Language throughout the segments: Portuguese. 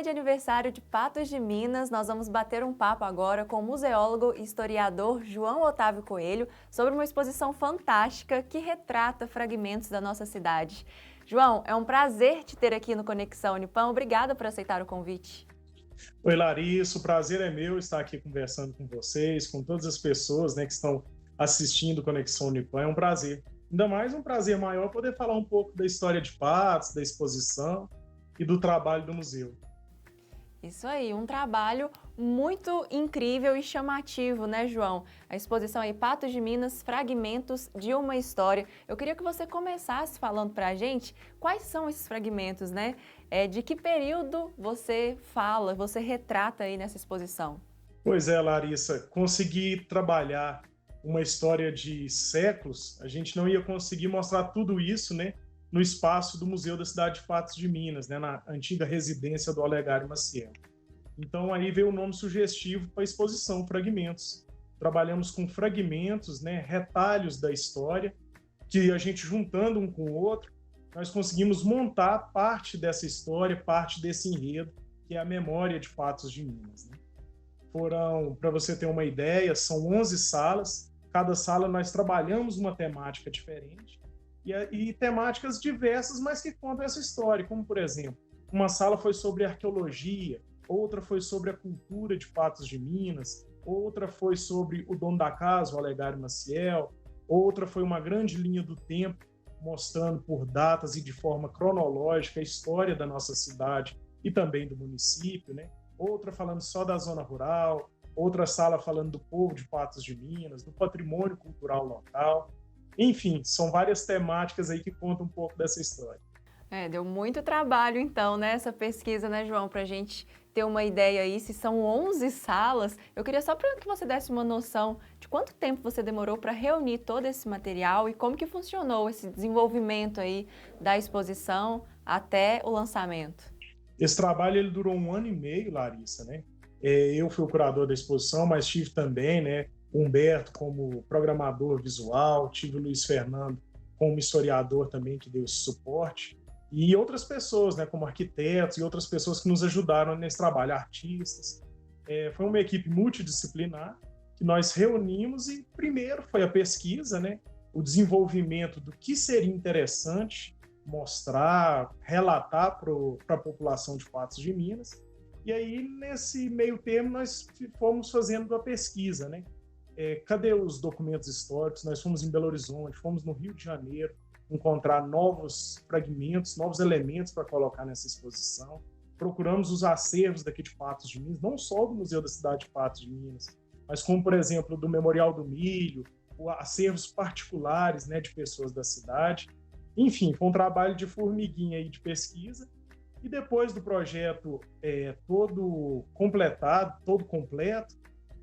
de aniversário de Patos de Minas, nós vamos bater um papo agora com o museólogo e historiador João Otávio Coelho sobre uma exposição fantástica que retrata fragmentos da nossa cidade. João, é um prazer te ter aqui no Conexão Unipam. Obrigada por aceitar o convite. Oi, Larissa, o prazer é meu estar aqui conversando com vocês, com todas as pessoas, que estão assistindo Conexão Unipam. É um prazer. Ainda mais um prazer maior poder falar um pouco da história de Patos, da exposição e do trabalho do museu. Isso aí, um trabalho muito incrível e chamativo, né, João? A exposição aí, Patos de Minas, Fragmentos de uma História. Eu queria que você começasse falando para a gente quais são esses fragmentos, né? De que período você fala, você retrata aí nessa exposição? Pois é, Larissa, conseguir trabalhar uma história de séculos, a gente não ia conseguir mostrar tudo isso, no espaço do Museu da Cidade de Patos de Minas, na antiga residência do Olegário Maciel. Então aí veio o nome sugestivo para a exposição, Fragmentos. Trabalhamos com fragmentos, retalhos da história, que a gente juntando um com o outro, nós conseguimos montar parte dessa história, parte desse enredo, que é a memória de Patos de Minas. Foram, para você ter uma ideia, são 11 salas, cada sala nós trabalhamos uma temática diferente, e temáticas diversas, mas que contam essa história, como, por exemplo, uma sala foi sobre arqueologia, outra foi sobre a cultura de Patos de Minas, outra foi sobre o dono da casa, o Olegário Maciel, outra foi uma grande linha do tempo, mostrando por datas e de forma cronológica a história da nossa cidade e também do município, Outra falando só da zona rural, outra sala falando do povo de Patos de Minas, do patrimônio cultural local. Enfim, são várias temáticas aí que contam um pouco dessa história. Deu muito trabalho então, essa pesquisa, João, para a gente ter uma ideia aí, se são 11 salas. Eu queria só para que você desse uma noção de quanto tempo você demorou para reunir todo esse material e como que funcionou esse desenvolvimento aí da exposição até o lançamento. Esse trabalho ele durou 1 ano e meio, Larissa, Eu fui o curador da exposição, mas tive também, Humberto como programador visual, tive o Luiz Fernando como historiador também, que deu esse suporte, e outras pessoas, como arquitetos e outras pessoas que nos ajudaram nesse trabalho, artistas. Foi uma equipe multidisciplinar que nós reunimos e primeiro foi a pesquisa, o desenvolvimento do que seria interessante mostrar, relatar para a população de Patos de Minas. E aí, nesse meio termo, nós fomos fazendo a pesquisa, Cadê os documentos históricos? Nós fomos em Belo Horizonte, fomos no Rio de Janeiro, encontrar novos fragmentos, novos elementos para colocar nessa exposição. Procuramos os acervos daqui de Patos de Minas, não só do Museu da Cidade de Patos de Minas, mas como, por exemplo, do Memorial do Milho, acervos particulares, de pessoas da cidade. Enfim, foi um trabalho de formiguinha aí de pesquisa, e depois do projeto todo completado, todo completo,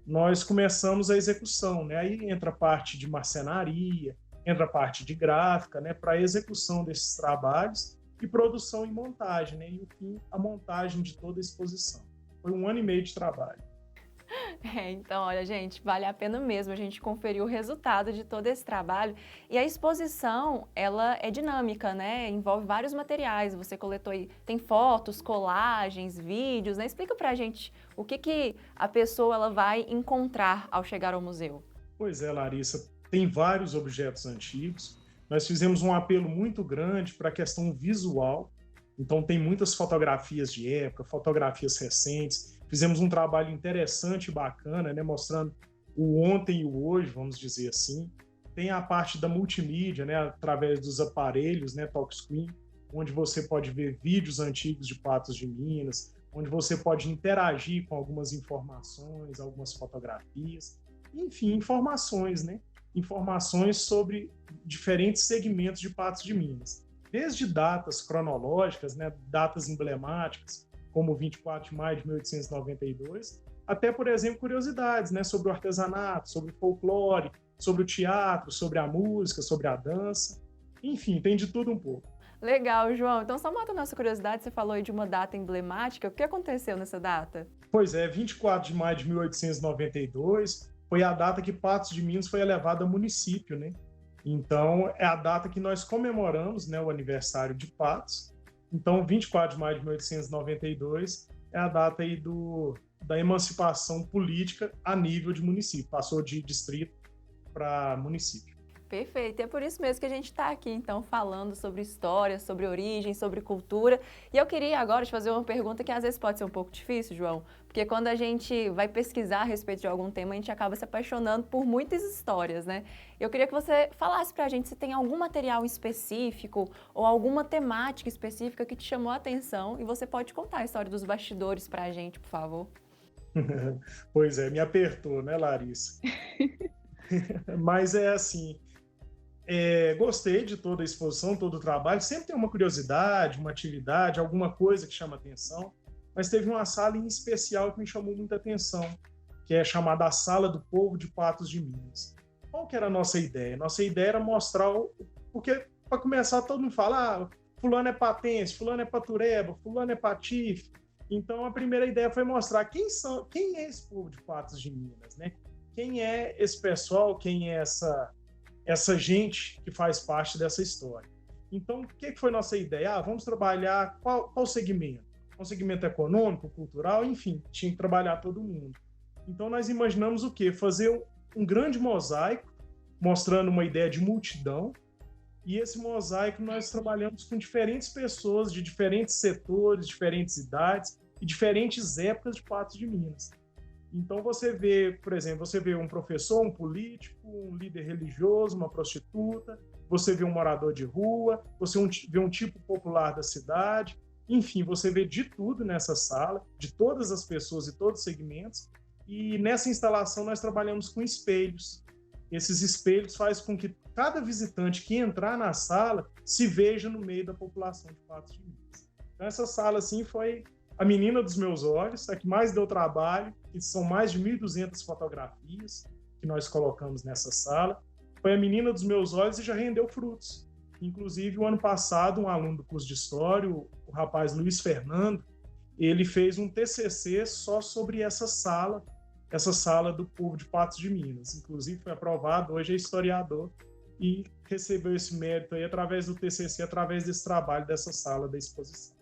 nós começamos a execução, Aí entra a parte de marcenaria, entra a parte de gráfica, para a execução desses trabalhos e produção e montagem, E, no fim, a montagem de toda a exposição. Foi 1 ano e meio de trabalho. Então, olha, gente, vale a pena mesmo a gente conferir o resultado de todo esse trabalho. E a exposição, ela é dinâmica, Envolve vários materiais. Você coletou aí, tem fotos, colagens, vídeos, Explica pra gente o que a pessoa ela vai encontrar ao chegar ao museu. Pois é, Larissa, tem vários objetos antigos. Nós fizemos um apelo muito grande para a questão visual. Então, tem muitas fotografias de época, fotografias recentes. Fizemos um trabalho interessante e bacana, mostrando o ontem e o hoje, vamos dizer assim. Tem a parte da multimídia, através dos aparelhos, touchscreen, onde você pode ver vídeos antigos de Patos de Minas, onde você pode interagir com algumas informações, algumas fotografias. Enfim, informações, Informações sobre diferentes segmentos de Patos de Minas. Desde datas cronológicas, datas emblemáticas, como 24 de maio de 1892, até, por exemplo, curiosidades, sobre o artesanato, sobre o folclore, sobre o teatro, sobre a música, sobre a dança. Enfim, tem de tudo um pouco. Legal, João. Então, só mata a nossa curiosidade, você falou aí de uma data emblemática. O que aconteceu nessa data? Pois é, 24 de maio de 1892 foi a data que Patos de Minas foi elevada a município, Então, é a data que nós comemoramos, o aniversário de Patos. Então, 24 de maio de 1892 é a data aí da emancipação política a nível de município, passou de distrito para município. Perfeito, e é por isso mesmo que a gente está aqui, então, falando sobre história, sobre origem, sobre cultura. E eu queria agora te fazer uma pergunta que às vezes pode ser um pouco difícil, João, porque quando a gente vai pesquisar a respeito de algum tema, a gente acaba se apaixonando por muitas histórias, né? Eu queria que você falasse para a gente se tem algum material específico ou alguma temática específica que te chamou a atenção e você pode contar a história dos bastidores para a gente, por favor. Pois é, me apertou, né, Larissa? Mas é assim, gostei de toda a exposição, todo o trabalho. Sempre tem uma curiosidade, uma atividade, alguma coisa que chama atenção. Mas teve uma sala em especial que me chamou muita atenção, que é chamada a Sala do Povo de Patos de Minas. Qual que era a nossa ideia? Nossa ideia era mostrar porque, para começar, todo mundo fala, fulano é patense, fulano é patureba, fulano é patife. Então, a primeira ideia foi mostrar quem é esse povo de Patos de Minas, né? Quem é esse pessoal, quem é essa gente que faz parte dessa história. Então, o que foi nossa ideia? Vamos trabalhar qual segmento? Um segmento econômico, cultural, enfim, tinha que trabalhar todo mundo. Então, nós imaginamos o quê? Fazer um grande mosaico, mostrando uma ideia de multidão, e esse mosaico nós trabalhamos com diferentes pessoas de diferentes setores, diferentes idades e diferentes épocas de Patos de Minas. Então você vê, por exemplo, você vê um professor, um político, um líder religioso, uma prostituta, você vê um morador de rua, você vê um tipo popular da cidade, enfim, você vê de tudo nessa sala, de todas as pessoas e todos os segmentos, e nessa instalação nós trabalhamos com espelhos. Esses espelhos fazem com que cada visitante que entrar na sala se veja no meio da população de Patos de Minas. Então essa sala, assim, foi a menina dos meus olhos, a que mais deu trabalho, que são mais de 1.200 fotografias que nós colocamos nessa sala. Foi a menina dos meus olhos e já rendeu frutos. Inclusive, o ano passado, um aluno do curso de História, o rapaz Luiz Fernando, ele fez um TCC só sobre essa sala do povo de Patos de Minas. Inclusive, foi aprovado, hoje é historiador, e recebeu esse mérito aí através do TCC, através desse trabalho dessa sala da exposição.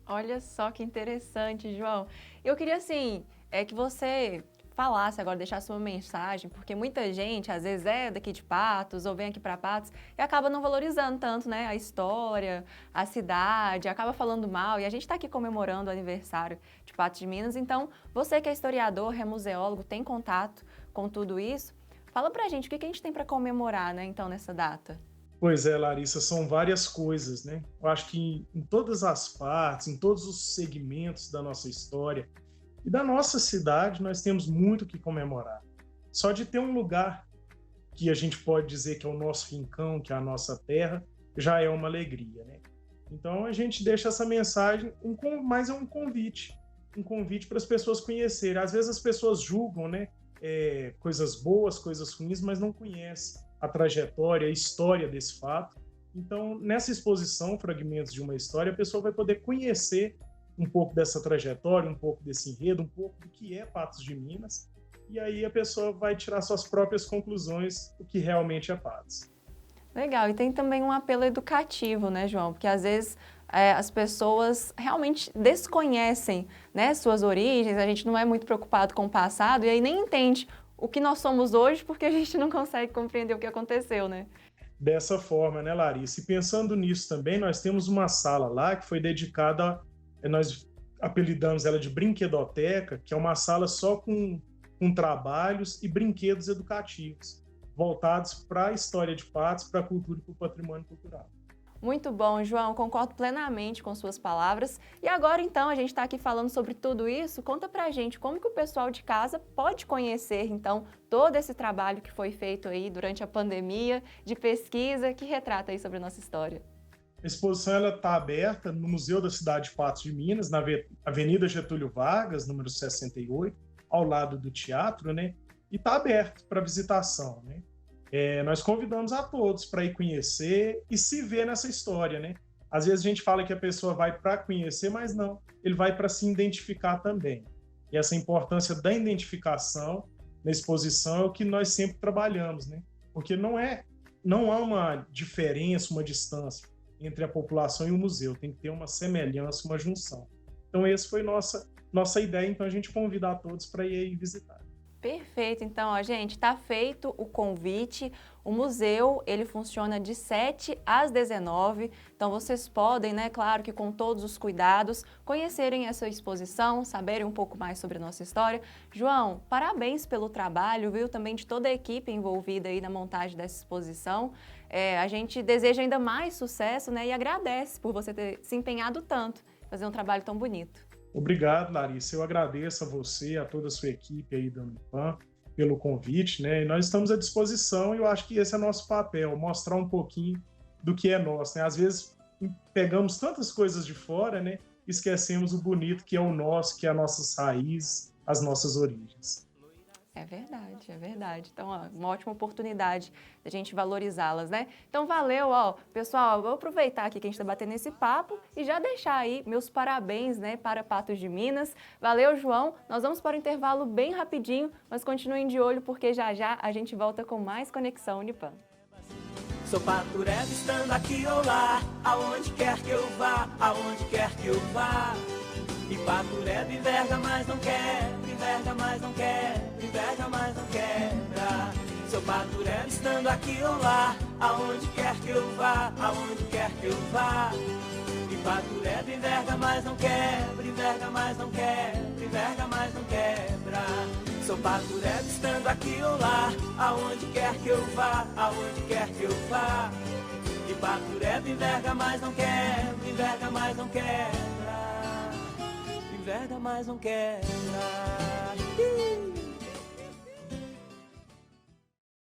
Olha só que interessante, João. Eu queria, assim, que você falasse agora, deixasse uma mensagem, porque muita gente, às vezes, é daqui de Patos ou vem aqui para Patos e acaba não valorizando tanto, né, a história, a cidade, acaba falando mal. E a gente está aqui comemorando o aniversário de Patos de Minas. Então, você que é historiador, é museólogo, tem contato com tudo isso, fala pra gente o que a gente tem para comemorar, né, então, nessa data. Pois é, Larissa, são várias coisas, né? Eu acho que em todas as partes, em todos os segmentos da nossa história e da nossa cidade, nós temos muito o que comemorar. Só de ter um lugar que a gente pode dizer que é o nosso rincão, que é a nossa terra, já é uma alegria, né? Então a gente deixa essa mensagem, mas é um convite para as pessoas conhecerem. Às vezes as pessoas julgam, né? Coisas boas, coisas ruins, mas não conhecem a trajetória, a história desse fato. Então, nessa exposição, Fragmentos de uma História, a pessoa vai poder conhecer um pouco dessa trajetória, um pouco desse enredo, um pouco do que é Patos de Minas, e aí a pessoa vai tirar suas próprias conclusões do que realmente é Patos. Legal, e tem também um apelo educativo, né, João? Porque às vezes as pessoas realmente desconhecem, né, suas origens, a gente não é muito preocupado com o passado e aí nem entende o que nós somos hoje porque a gente não consegue compreender o que aconteceu, né? Dessa forma, né, Larissa? E pensando nisso também, nós temos uma sala lá que foi dedicada, nós apelidamos ela de Brinquedoteca, que é uma sala só com trabalhos e brinquedos educativos, voltados para a história de Patos, para a cultura e para o patrimônio cultural. Muito bom, João, concordo plenamente com suas palavras. E agora, então, a gente está aqui falando sobre tudo isso. Conta pra gente como que o pessoal de casa pode conhecer, então, todo esse trabalho que foi feito aí durante a pandemia, de pesquisa, que retrata aí sobre a nossa história. A exposição está aberta no Museu da Cidade de Patos de Minas, na Avenida Getúlio Vargas, número 68, ao lado do teatro, né? E está aberto para visitação, né? Nós convidamos a todos para ir conhecer e se ver nessa história, né? Às vezes a gente fala que a pessoa vai para conhecer, mas não, ele vai para se identificar também. E essa importância da identificação na exposição é o que nós sempre trabalhamos, né? Porque não há uma diferença, uma distância entre a população e o museu, tem que ter uma semelhança, uma junção. Então, essa foi nossa ideia, então a gente convida a todos para ir aí visitar. Perfeito, então, ó, gente, está feito o convite. O museu, ele funciona de 7 às 19, então vocês podem, né, claro que com todos os cuidados, conhecerem essa exposição, saberem um pouco mais sobre a nossa história. João, parabéns pelo trabalho, viu, também de toda a equipe envolvida aí na montagem dessa exposição. A gente deseja ainda mais sucesso, né, e agradece por você ter se empenhado tanto, fazer um trabalho tão bonito. Obrigado, Larissa. Eu agradeço a você, a toda a sua equipe aí da Unipam pelo convite, né? E nós estamos à disposição e eu acho que esse é nosso papel, mostrar um pouquinho do que é nosso, né? Às vezes pegamos tantas coisas de fora, né? Esquecemos o bonito que é o nosso, que é as nossas raízes, as nossas origens. É verdade, é verdade. Então, ó, uma ótima oportunidade da gente valorizá-las, né? Então, valeu, ó. Pessoal, vou aproveitar aqui que a gente está batendo esse papo e já deixar aí meus parabéns, né, para Patos de Minas. Valeu, João. Nós vamos para o intervalo bem rapidinho, mas continuem de olho porque já já a gente volta com mais Conexão Unipam. Sou Patureba estando aqui ou lá, aonde quer que eu vá, aonde quer que eu vá. E Patureba enverga, mas não quer, enverga, mas não quer, enverga, mas não quebra. Sou Patureba estando aqui ou lá, aonde quer que eu vá, aonde quer que eu vá. E Patureba enverga, mas não quebra, enverga, mas não quebra, enverga, mas não quebra. Sou Patureba estando aqui ou lá, aonde quer que eu vá, aonde quer que eu vá. E Patureba enverga, mas não quebra, enverga, mas não quebra. Enverga, mas não quebra.